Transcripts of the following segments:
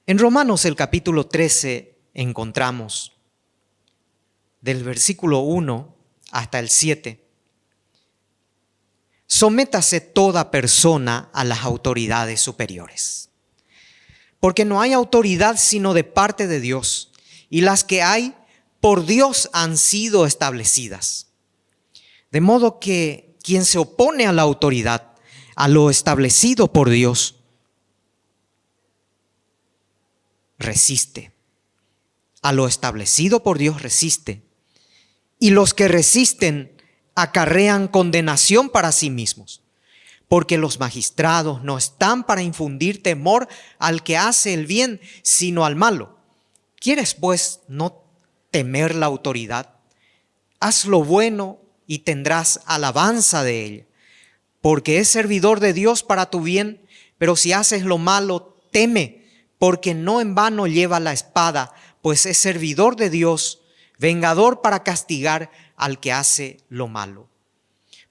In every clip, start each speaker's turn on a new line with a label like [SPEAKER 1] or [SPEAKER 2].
[SPEAKER 1] En Romanos el capítulo 13 encontramos del versículo 1 hasta el 7. Sométase toda persona a las autoridades superiores, porque no hay autoridad sino de parte de Dios, y las que hay por Dios han sido establecidas. De modo que quien se opone a la autoridad, a lo establecido por Dios, resiste. A lo establecido por Dios resiste. Y los que resisten acarrean condenación para sí mismos, porque los magistrados no están para infundir temor al que hace el bien, sino al malo. ¿Quieres pues no temer la autoridad? Haz lo bueno y tendrás alabanza de ella, porque es servidor de Dios para tu bien. Pero si haces lo malo, teme, porque no en vano lleva la espada, pues es servidor de Dios, vengador para castigar al que hace lo malo.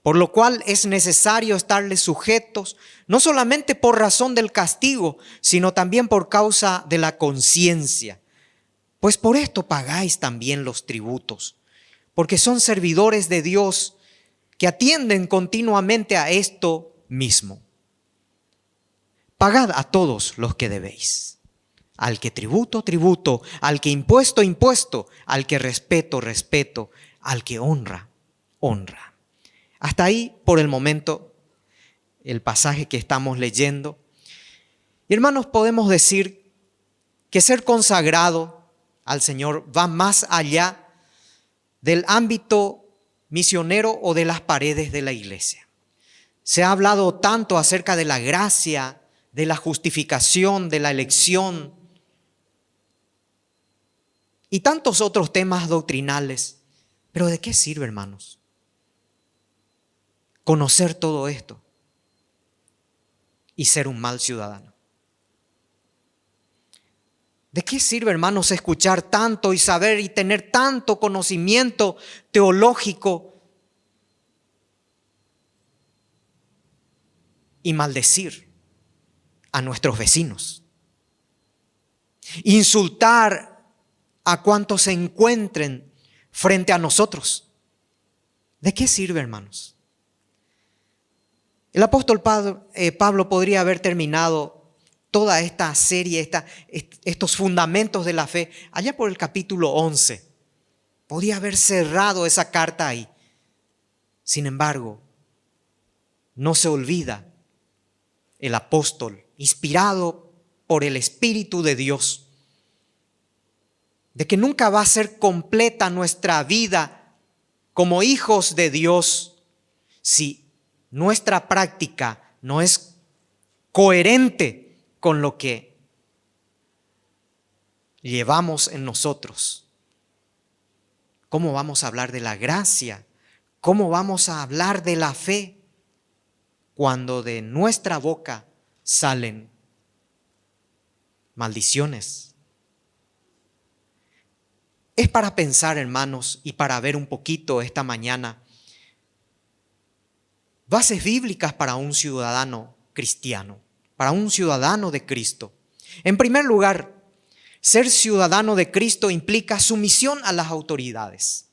[SPEAKER 1] Por lo cual es necesario estarles sujetos, no solamente por razón del castigo, sino también por causa de la conciencia. Pues por esto pagáis también los tributos, porque son servidores de Dios que atienden continuamente a esto mismo. Pagad a todos los que debéis. Al que tributo, tributo, al que impuesto, impuesto, al que respeto, respeto, al que honra, honra. Hasta ahí, por el momento, el pasaje que estamos leyendo. Y hermanos, podemos decir que ser consagrado al Señor va más allá del ámbito misionero o de las paredes de la iglesia. Se ha hablado tanto acerca de la gracia, de la justificación, de la elección y tantos otros temas doctrinales. Pero ¿de qué sirve, hermanos, conocer todo esto y ser un mal ciudadano? ¿De qué sirve, hermanos, escuchar tanto y saber y tener tanto conocimiento teológico y maldecir a nuestros vecinos? Insultar a cuantos se encuentren frente a nosotros. ¿De qué sirve, hermanos? El apóstol Pablo podría haber terminado toda esta serie, estos fundamentos de la fe, allá por el capítulo 11. Podía haber cerrado esa carta ahí. Sin embargo, no se olvida el apóstol, inspirado por el Espíritu de Dios, de que nunca va a ser completa nuestra vida como hijos de Dios si nuestra práctica no es coherente con lo que llevamos en nosotros. ¿Cómo vamos a hablar de la gracia? ¿Cómo vamos a hablar de la fe cuando de nuestra boca salen maldiciones? Es para pensar, hermanos, y para ver un poquito esta mañana bases bíblicas para un ciudadano cristiano, para un ciudadano de Cristo. En primer lugar, ser ciudadano de Cristo implica sumisión a las autoridades.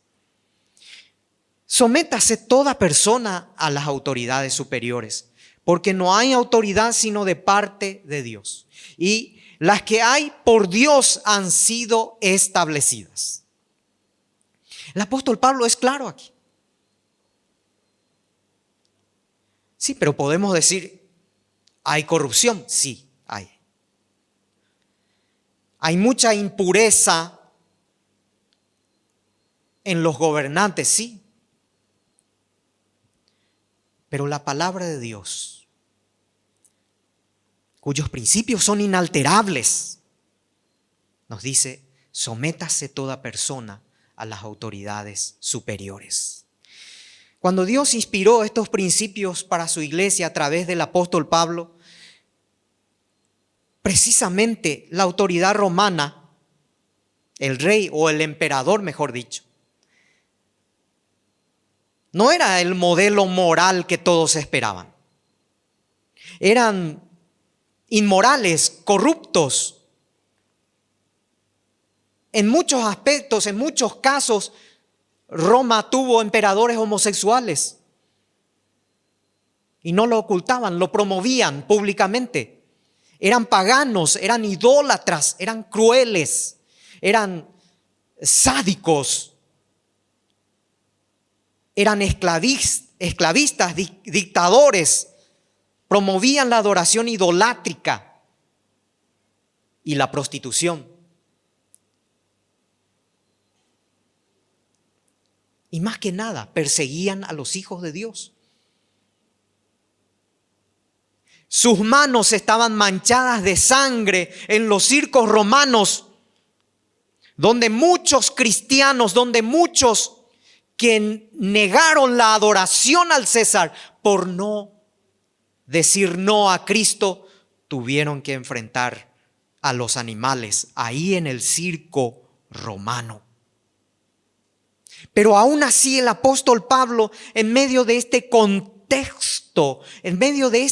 [SPEAKER 1] Sométase toda persona a las autoridades superiores, porque no hay autoridad sino de parte de Dios. Y las que hay por Dios han sido establecidas. El apóstol Pablo es claro aquí. Sí, pero podemos decir, ¿hay corrupción? Sí, hay. Hay mucha impureza en los gobernantes, sí. Pero la palabra de Dios, cuyos principios son inalterables, nos dice, sométase toda persona a las autoridades superiores. Cuando Dios inspiró estos principios para su iglesia a través del apóstol Pablo, precisamente la autoridad romana, el rey o el emperador, mejor dicho, no era el modelo moral que todos esperaban. Eran inmorales, corruptos, En muchos aspectos, en muchos casos, Roma tuvo emperadores homosexuales y no lo ocultaban, lo promovían públicamente. Eran paganos, eran idólatras, eran crueles, eran sádicos, eran esclavistas, dictadores, promovían la adoración idolátrica y la prostitución. Y más que nada, perseguían a los hijos de Dios. Sus manos estaban manchadas de sangre en los circos romanos, donde muchos cristianos, donde muchos que negaron la adoración al César por no decir no a Cristo, tuvieron que enfrentar a los animales ahí en el circo romano. Pero aún así el apóstol Pablo, en medio de este contexto, en medio de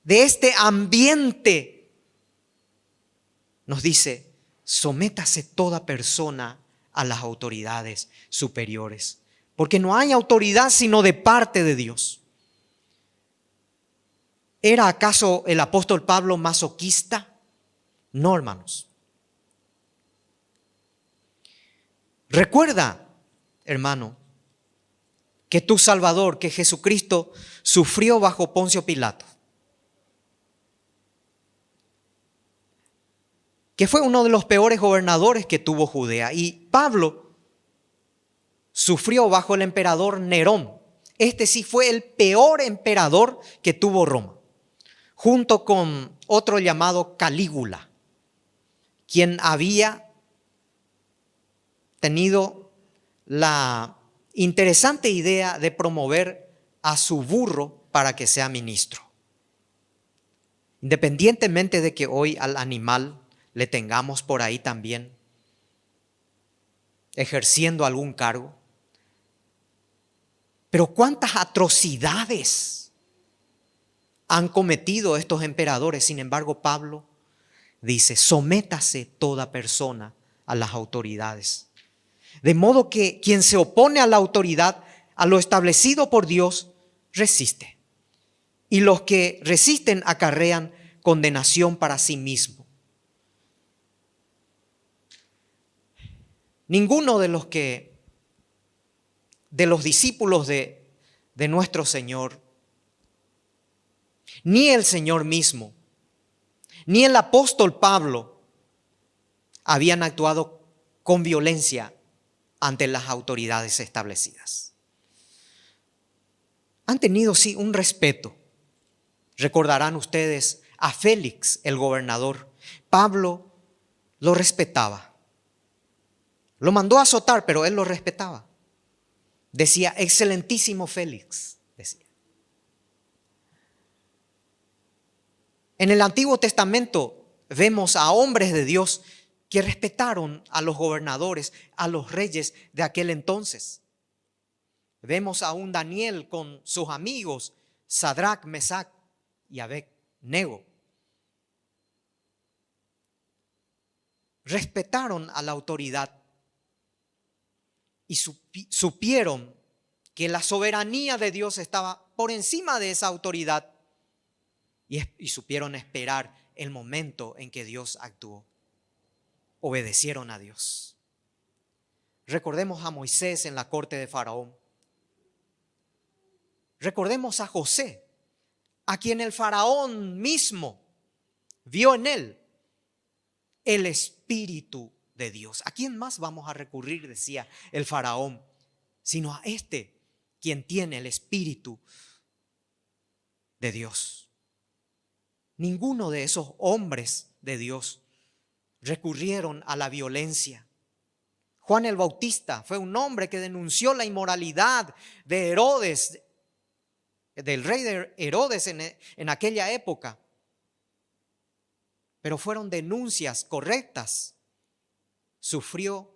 [SPEAKER 1] este ambiente, nos dice: sométase toda persona a las autoridades superiores, porque no hay autoridad sino de parte de Dios. ¿Era acaso el apóstol Pablo masoquista? No, hermanos. Recuerda, hermano, que tu Salvador, que Jesucristo, sufrió bajo Poncio Pilato, que fue uno de los peores gobernadores que tuvo Judea. Y Pablo sufrió bajo el emperador Nerón. Este sí fue el peor emperador que tuvo Roma, junto con otro llamado Calígula, quien había tenido la interesante idea de promover a su burro para que sea ministro. Independientemente de que hoy al animal le tengamos por ahí también ejerciendo algún cargo, pero cuántas atrocidades han cometido estos emperadores. Sin embargo, Pablo dice: sométase toda persona a las autoridades. De modo que quien se opone a la autoridad, a lo establecido por Dios, resiste. Y los que resisten acarrean condenación para sí mismo. Ninguno de los discípulos de nuestro Señor, ni el Señor mismo, ni el apóstol Pablo habían actuado con violencia ante las autoridades establecidas. Han tenido sí un respeto. Recordarán ustedes a Félix, el gobernador. Pablo lo respetaba. Lo mandó a azotar, pero él lo respetaba. Decía: excelentísimo Félix, decía. En el Antiguo Testamento vemos a hombres de Dios que respetaron a los gobernadores, a los reyes de aquel entonces. Vemos a un Daniel con sus amigos, Sadrac, Mesac y Abed-nego. Respetaron a la autoridad y supieron que la soberanía de Dios estaba por encima de esa autoridad y supieron esperar el momento en que Dios actuó. Obedecieron a Dios. Recordemos a Moisés en la corte de Faraón. Recordemos a José, a quien el faraón mismo vio en él el Espíritu de Dios. ¿A quién más vamos a recurrir?, decía el faraón, sino a este, quien tiene el Espíritu de Dios. Ninguno de esos hombres de Dios recurrieron a la violencia. Juan el Bautista fue un hombre que denunció la inmoralidad de Herodes, del rey de Herodes en aquella época. Pero fueron denuncias correctas. Sufrió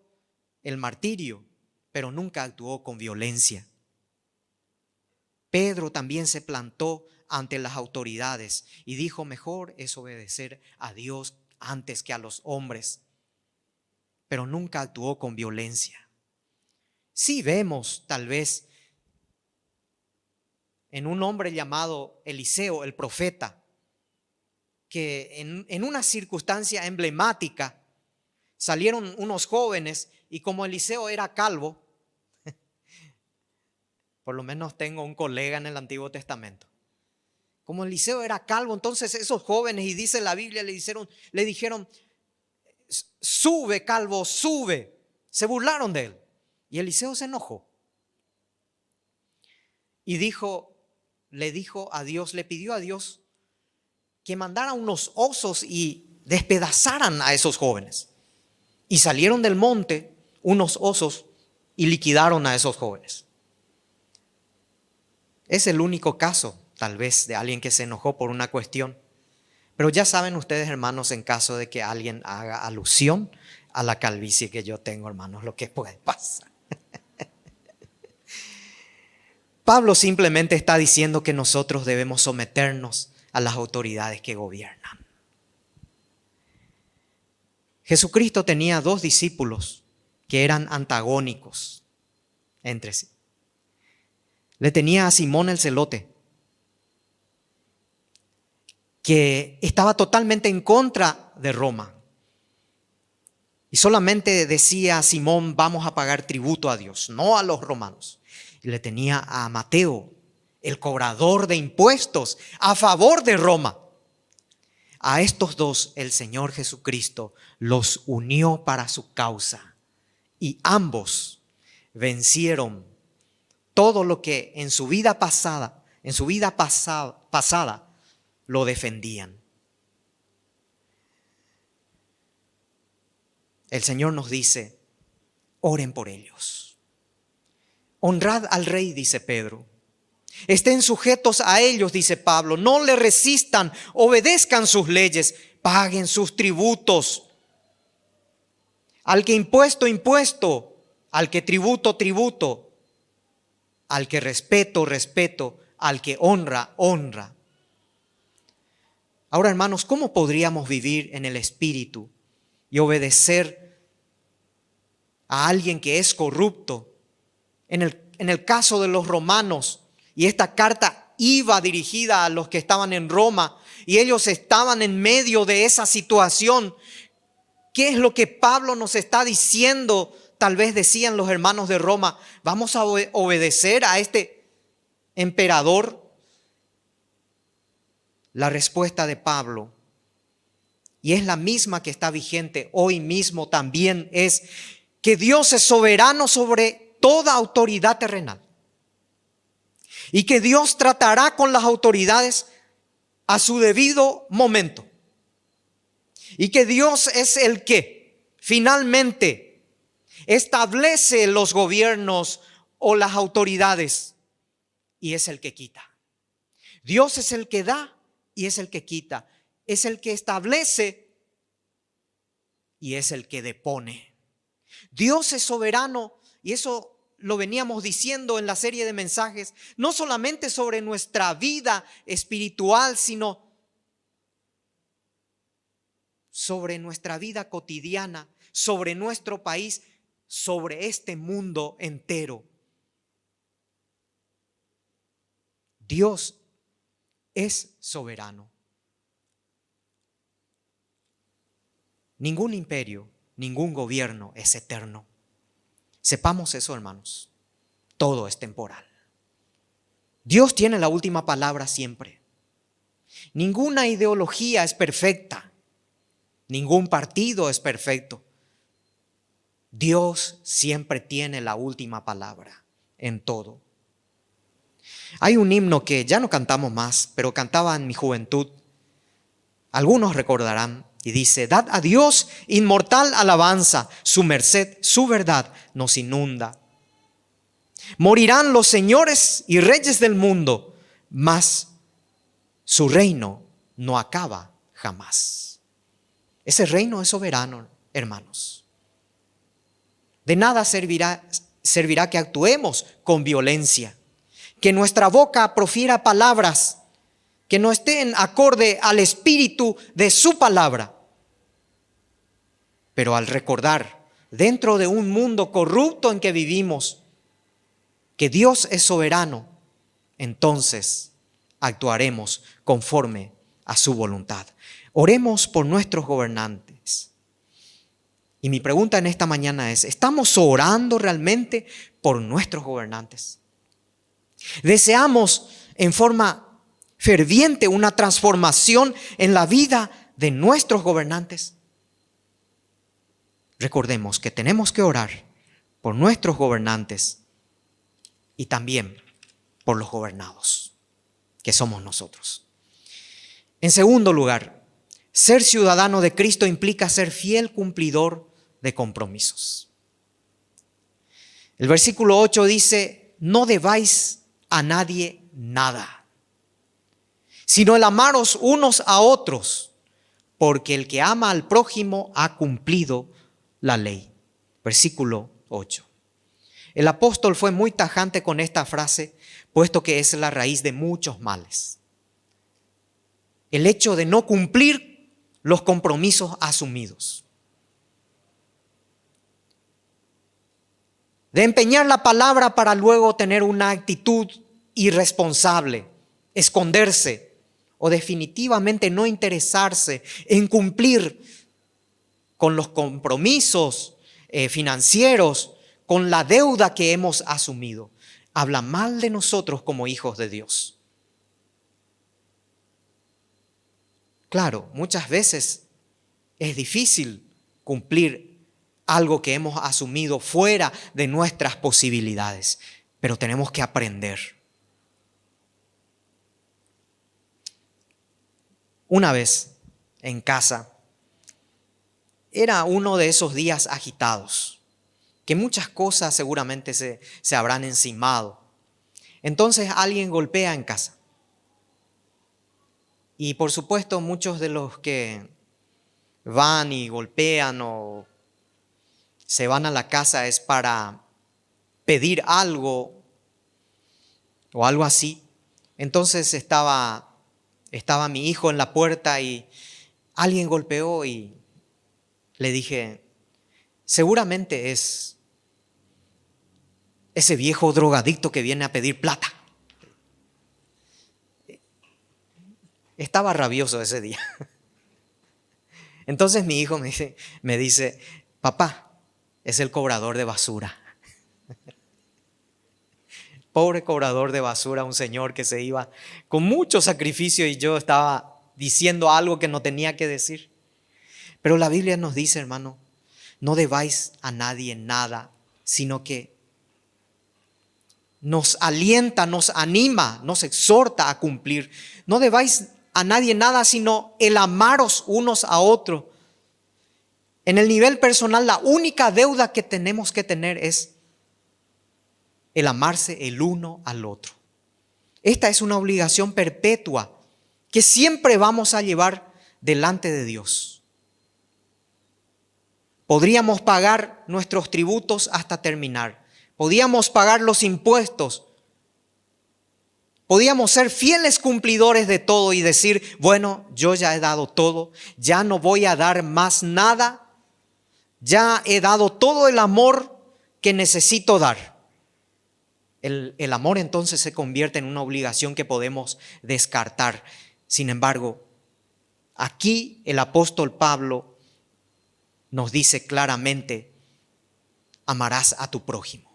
[SPEAKER 1] el martirio, pero nunca actuó con violencia. Pedro también se plantó ante las autoridades y dijo: mejor es obedecer a Dios antes que a los hombres. pero nunca actuó con violencia. Sí vemos tal vez en un hombre llamado Eliseo, el profeta, que en una circunstancia emblemática salieron unos jóvenes y como Eliseo era calvo, por lo menos tengo un colega en el Antiguo Testamento. Como Eliseo era calvo, entonces esos jóvenes, y dice la Biblia, le dijeron, sube calvo, sube. Se burlaron de él. Y Eliseo se enojó. Y le dijo a Dios, le pidió a Dios que mandara unos osos y despedazaran a esos jóvenes. Y salieron del monte unos osos y liquidaron a esos jóvenes. Es el único caso, tal vez, de alguien que se enojó por una cuestión. Pero ya saben ustedes, hermanos, en caso de que alguien haga alusión a la calvicie que yo tengo, hermanos, lo que puede pasar. Pablo simplemente está diciendo que nosotros debemos someternos a las autoridades que gobiernan. Jesucristo tenía 2 discípulos que eran antagónicos entre sí. Le tenía a Simón el Celote, que estaba totalmente en contra de Roma. Y solamente decía a Simón, vamos a pagar tributo a Dios, no a los romanos. Y le tenía a Mateo, el cobrador de impuestos, a favor de Roma. A estos 2 el Señor Jesucristo los unió para su causa. Y ambos vencieron todo lo que en su vida pasada lo defendían. El Señor nos dice, oren por ellos. Honrad al rey, dice Pedro. Estén sujetos a ellos, dice Pablo. No le resistan, obedezcan sus leyes, paguen sus tributos. Al que impuesto, impuesto. Al que tributo, tributo. Al que respeto, respeto. Al que honra, honra. Ahora, hermanos, ¿cómo podríamos vivir en el Espíritu y obedecer a alguien que es corrupto? En el caso de los romanos, y esta carta iba dirigida a los que estaban en Roma, y ellos estaban en medio de esa situación. ¿Qué es lo que Pablo nos está diciendo? Tal vez decían los hermanos de Roma, vamos a obedecer a este emperador. La respuesta de Pablo, y es la misma que está vigente hoy mismo también, es que Dios es soberano sobre toda autoridad terrenal. Y que Dios tratará con las autoridades a su debido momento. Y que Dios es el que finalmente establece los gobiernos o las autoridades. Y es el que quita. Dios es el que da y es el que quita. Es el que establece y es el que depone. Dios es soberano, y eso lo veníamos diciendo en la serie de mensajes, no solamente sobre nuestra vida espiritual, sino sobre nuestra vida cotidiana, sobre nuestro país, sobre este mundo entero. Dios es soberano. Ningún imperio, ningún gobierno es eterno. Sepamos eso, hermanos. Todo es temporal. Dios tiene la última palabra siempre. Ninguna ideología es perfecta. Ningún partido es perfecto. Dios siempre tiene la última palabra en todo. Hay un himno que ya no cantamos más, pero cantaba en mi juventud. Algunos recordarán. Y dice, dad a Dios inmortal alabanza, su merced, su verdad nos inunda. Morirán los señores y reyes del mundo, mas su reino no acaba jamás. Ese reino es soberano, hermanos. De nada servirá que actuemos con violencia, que nuestra boca profiera palabras que no estén acorde al espíritu de su palabra. Pero al recordar dentro de un mundo corrupto en que vivimos, que Dios es soberano, entonces actuaremos conforme a su voluntad. Oremos por nuestros gobernantes. Y mi pregunta en esta mañana es, ¿estamos orando realmente por nuestros gobernantes? ¿Deseamos en forma ferviente una transformación en la vida de nuestros gobernantes? Recordemos que tenemos que orar por nuestros gobernantes y también por los gobernados, que somos nosotros. En segundo lugar, ser ciudadano de Cristo implica ser fiel cumplidor de compromisos. El versículo 8 dice, no debáis a nadie nada, sino el amaros unos a otros, porque el que ama al prójimo ha cumplido la ley. Versículo 8. El apóstol fue muy tajante con esta frase, puesto que es la raíz de muchos males. El hecho de no cumplir los compromisos asumidos. De empeñar la palabra para luego tener una actitud irresponsable, esconderse o definitivamente no interesarse en cumplir con los compromisos financieros, con la deuda que hemos asumido. Habla mal de nosotros como hijos de Dios. Claro, muchas veces es difícil cumplir algo que hemos asumido fuera de nuestras posibilidades, pero tenemos que aprender. Una vez en casa, era uno de esos días agitados, que muchas cosas seguramente se habrán encimado. Entonces alguien golpea en casa. Y por supuesto muchos de los que van y golpean o se van a la casa es para pedir algo o algo así. Entonces estaba mi hijo en la puerta y alguien golpeó y le dije, seguramente es ese viejo drogadicto que viene a pedir plata. Estaba rabioso ese día. Entonces mi hijo me dice, papá, es el cobrador de basura. Pobre cobrador de basura, un señor que se iba con mucho sacrificio y yo estaba diciendo algo que no tenía que decir. Pero la Biblia nos dice, hermano, no debáis a nadie nada, sino que nos alienta, nos anima, nos exhorta a cumplir. No debáis a nadie nada, sino el amaros unos a otros. En el nivel personal, la única deuda que tenemos que tener es el amarse el uno al otro. Esta es una obligación perpetua que siempre vamos a llevar delante de Dios. Podríamos pagar nuestros tributos hasta terminar. Podíamos pagar los impuestos. Podíamos ser fieles cumplidores de todo y decir, bueno, yo ya he dado todo, ya no voy a dar más nada, ya he dado todo el amor que necesito dar. El amor entonces se convierte en una obligación que podemos descartar. Sin embargo, aquí el apóstol Pablo nos dice claramente, amarás a tu prójimo.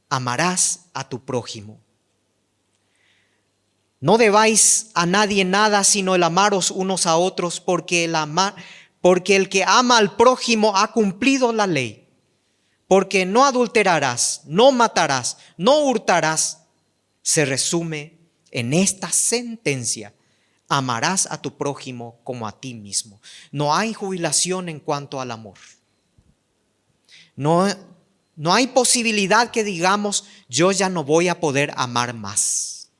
[SPEAKER 1] Amarás a tu prójimo. No debáis a nadie nada, sino el amaros unos a otros, porque el que ama al prójimo ha cumplido la ley. Porque no adulterarás, no matarás, no hurtarás, se resume en esta sentencia: amarás a tu prójimo como a ti mismo. No hay jubilación en cuanto al amor. No hay posibilidad que digamos, yo ya no voy a poder amar más.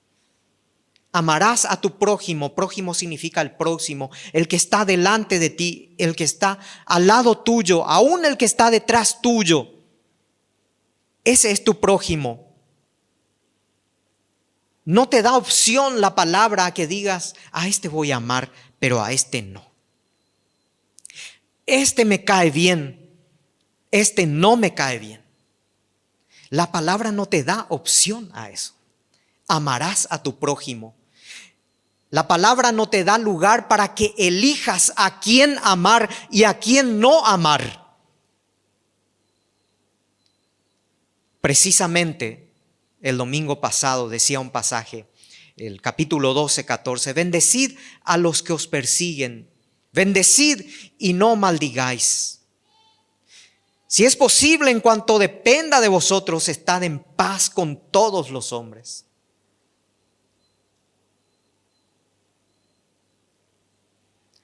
[SPEAKER 1] Amarás a tu prójimo. Prójimo significa el próximo, el que está delante de ti, el que está al lado tuyo, aún el que está detrás tuyo. Ese es tu prójimo. No te da opción la palabra a que digas, a este voy a amar, pero a este no. este me cae bien, este no me cae bien. La palabra no te da opción a eso. Amarás a tu prójimo. La palabra no te da lugar para que elijas a quién amar y a quién no amar. Precisamente el domingo pasado decía un pasaje, el capítulo 12, 14, bendecid a los que os persiguen, bendecid y no maldigáis. Si es posible, en cuanto dependa de vosotros, estad en paz con todos los hombres.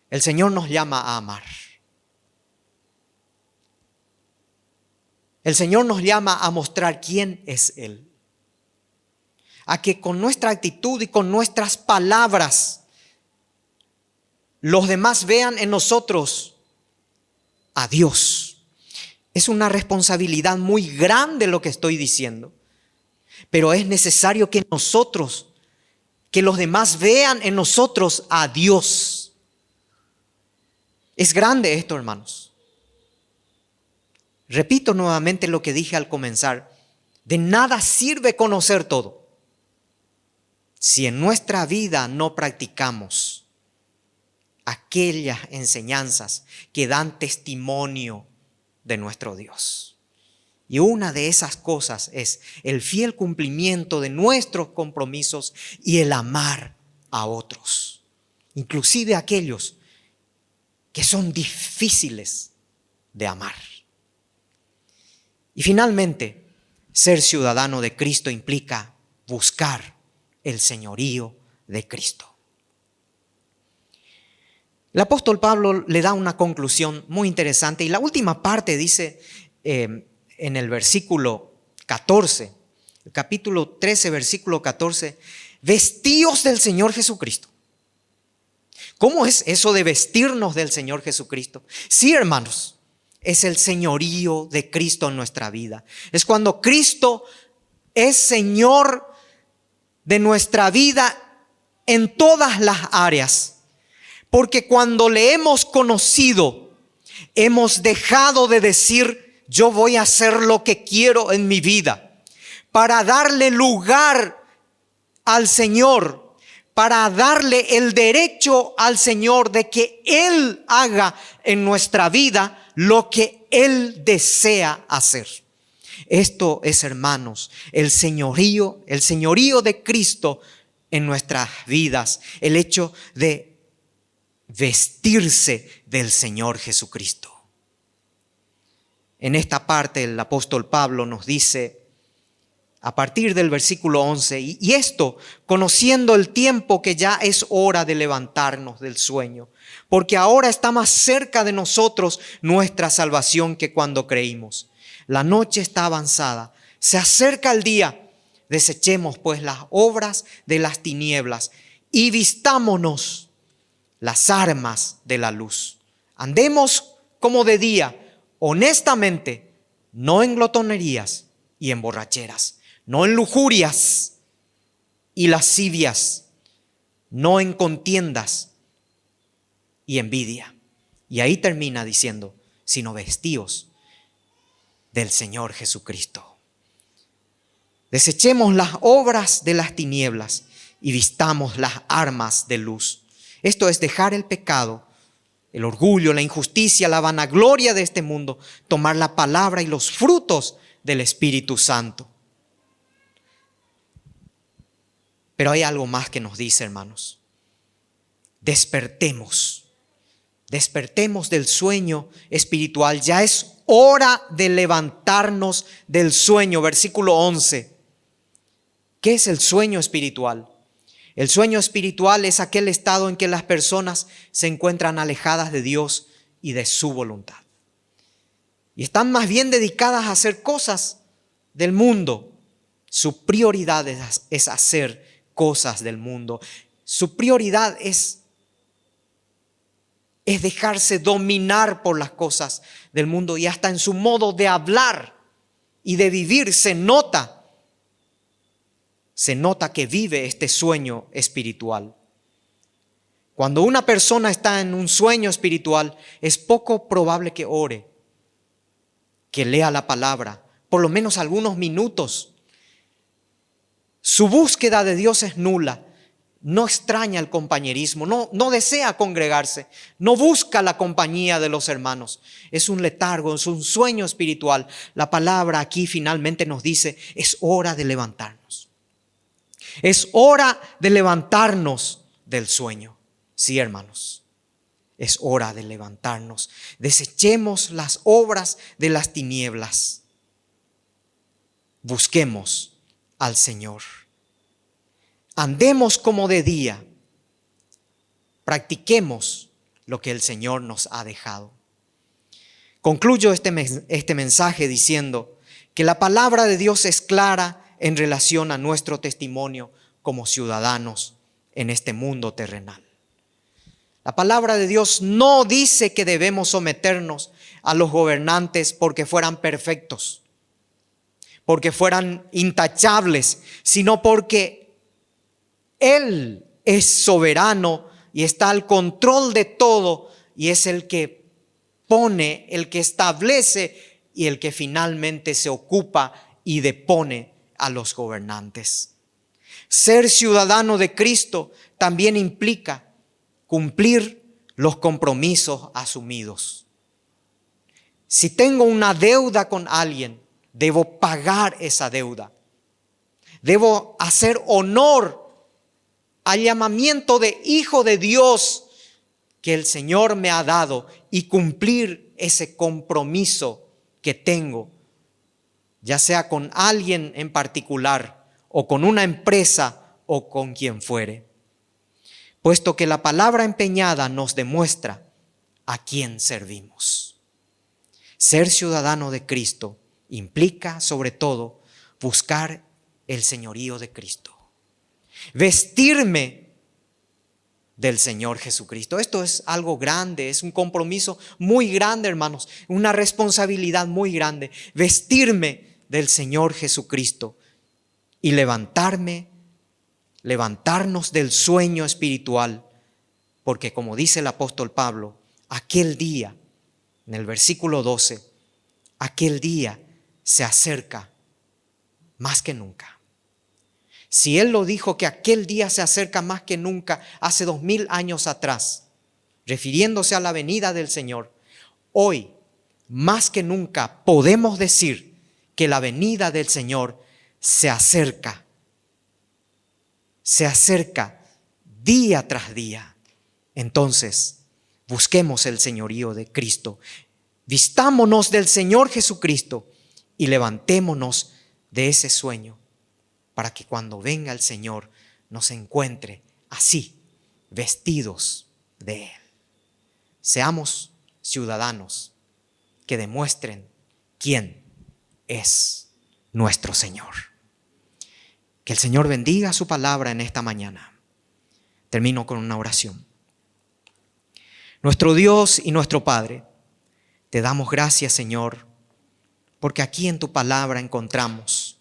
[SPEAKER 1] El Señor nos llama a amar. El Señor nos llama a mostrar quién es Él. A que con nuestra actitud y con nuestras palabras los demás vean en nosotros a Dios. Es una responsabilidad muy grande lo que estoy diciendo, pero es necesario que nosotros, que los demás vean en nosotros a Dios. Es grande esto, hermanos. Repito nuevamente lo que dije al comenzar. De nada sirve conocer todo si en nuestra vida no practicamos aquellas enseñanzas que dan testimonio de nuestro Dios. Y una de esas cosas es el fiel cumplimiento de nuestros compromisos y el amar a otros, inclusive aquellos que son difíciles de amar. Y finalmente, ser ciudadano de Cristo implica buscar el señorío de Cristo. El apóstol Pablo le da una conclusión muy interesante y la última parte dice en el versículo 14, el capítulo 13, versículo 14, vestíos del Señor Jesucristo. ¿Cómo es eso de vestirnos del Señor Jesucristo? Sí, hermanos, es el señorío de Cristo en nuestra vida. Es cuando Cristo es Señor de nuestra vida en todas las áreas. Porque cuando le hemos conocido, hemos dejado de decir, yo voy a hacer lo que quiero en mi vida, para darle lugar al Señor, para darle el derecho al Señor de que Él haga en nuestra vida lo que Él desea hacer. Esto es, hermanos, el señorío de Cristo en nuestras vidas, el hecho de vestirse del Señor Jesucristo. En esta parte el apóstol Pablo nos dice, a partir del versículo 11, y esto conociendo el tiempo que ya es hora de levantarnos del sueño, porque ahora está más cerca de nosotros nuestra salvación que cuando creímos. La noche está avanzada, se acerca el día. Desechemos pues las obras de las tinieblas y vistámonos las armas de la luz. Andemos como de día, honestamente, no en glotonerías y en borracheras, no en lujurias y lascivias, no en contiendas y envidia. Y ahí termina diciendo, sino vestíos del Señor Jesucristo. Desechemos las obras de las tinieblas y vistamos las armas de luz. Esto es dejar el pecado, el orgullo, la injusticia, la vanagloria de este mundo, tomar la palabra y los frutos del Espíritu Santo. Pero hay algo más que nos dice, hermanos. Despertemos del sueño espiritual. Ya es hora de levantarnos del sueño. Versículo 11. ¿Qué es el sueño espiritual? El sueño espiritual es aquel estado en que las personas se encuentran alejadas de Dios y de su voluntad. Y están más bien dedicadas a hacer cosas del mundo. Su prioridad es hacer cosas del mundo. Su prioridad es dejarse dominar por las cosas del mundo, y hasta en su modo de hablar y de vivir se nota que vive este sueño espiritual. Cuando una persona está en un sueño espiritual, es poco probable que ore, que lea la palabra, por lo menos algunos minutos. Su búsqueda de Dios es nula. No extraña el compañerismo, no desea congregarse, no busca la compañía de los hermanos. Es un letargo, es un sueño espiritual. La palabra aquí finalmente nos dice, es hora de levantarnos. Es hora de levantarnos del sueño. Sí, hermanos, es hora de levantarnos. Desechemos las obras de las tinieblas. Busquemos al Señor. Andemos como de día. Practiquemos lo que el Señor nos ha dejado. Concluyo este mensaje diciendo que la palabra de Dios es clara en relación a nuestro testimonio como ciudadanos en este mundo terrenal. La palabra de Dios no dice que debemos someternos a los gobernantes porque fueran perfectos, porque fueran intachables, sino porque Él es soberano y está al control de todo y es el que pone, el que establece y el que finalmente se ocupa y depone a los gobernantes. Ser ciudadano de Cristo también implica cumplir los compromisos asumidos. Si tengo una deuda con alguien, debo pagar esa deuda. Debo hacer honor al llamamiento de hijo de Dios que el Señor me ha dado y cumplir ese compromiso que tengo, ya sea con alguien en particular o con una empresa o con quien fuere, puesto que la palabra empeñada nos demuestra a quién servimos. Ser ciudadano de Cristo implica sobre todo buscar el señorío de Cristo. Vestirme del Señor Jesucristo. Esto es algo grande, es un compromiso muy grande, hermanos, una responsabilidad muy grande. Vestirme del Señor Jesucristo y levantarnos del sueño espiritual, porque como dice el apóstol Pablo, aquel día, en el versículo 12, aquel día se acerca más que nunca. Si Él lo dijo que aquel día se acerca más que nunca hace 2000 años atrás, refiriéndose a la venida del Señor, hoy más que nunca podemos decir que la venida del Señor se acerca día tras día. Entonces, busquemos el señorío de Cristo, vistámonos del Señor Jesucristo y levantémonos de ese sueño, para que cuando venga el Señor nos encuentre así, vestidos de Él. Seamos ciudadanos que demuestren quién es nuestro Señor. Que el Señor bendiga su palabra en esta mañana. Termino con una oración. Nuestro Dios y nuestro Padre, te damos gracias, Señor, porque aquí en tu palabra encontramos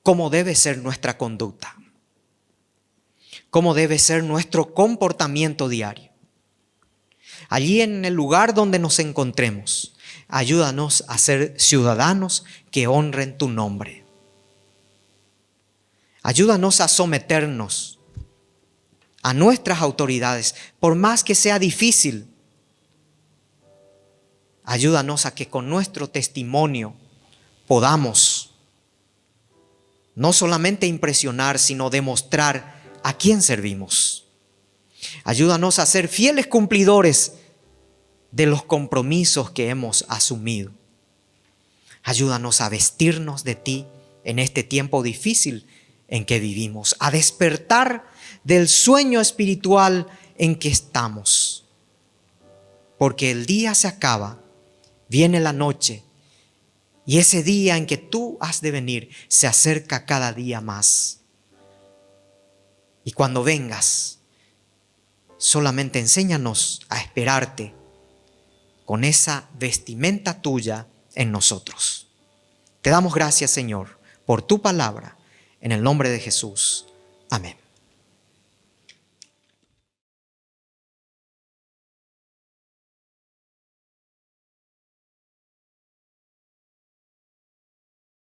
[SPEAKER 1] cómo debe ser nuestra conducta, cómo debe ser nuestro comportamiento diario. Allí en el lugar donde nos encontremos, ayúdanos a ser ciudadanos que honren tu nombre. Ayúdanos a someternos a nuestras autoridades, por más que sea difícil. Ayúdanos a que con nuestro testimonio podamos no solamente impresionar, sino demostrar a quién servimos. Ayúdanos a ser fieles cumplidores de los compromisos que hemos asumido. Ayúdanos a vestirnos de ti en este tiempo difícil en que vivimos, a despertar del sueño espiritual en que estamos. Porque el día se acaba, viene la noche, y ese día en que tú has de venir se acerca cada día más. Y cuando vengas, solamente enséñanos a esperarte con esa vestimenta tuya en nosotros. Te damos gracias, Señor, por tu palabra, en el nombre de Jesús. Amén.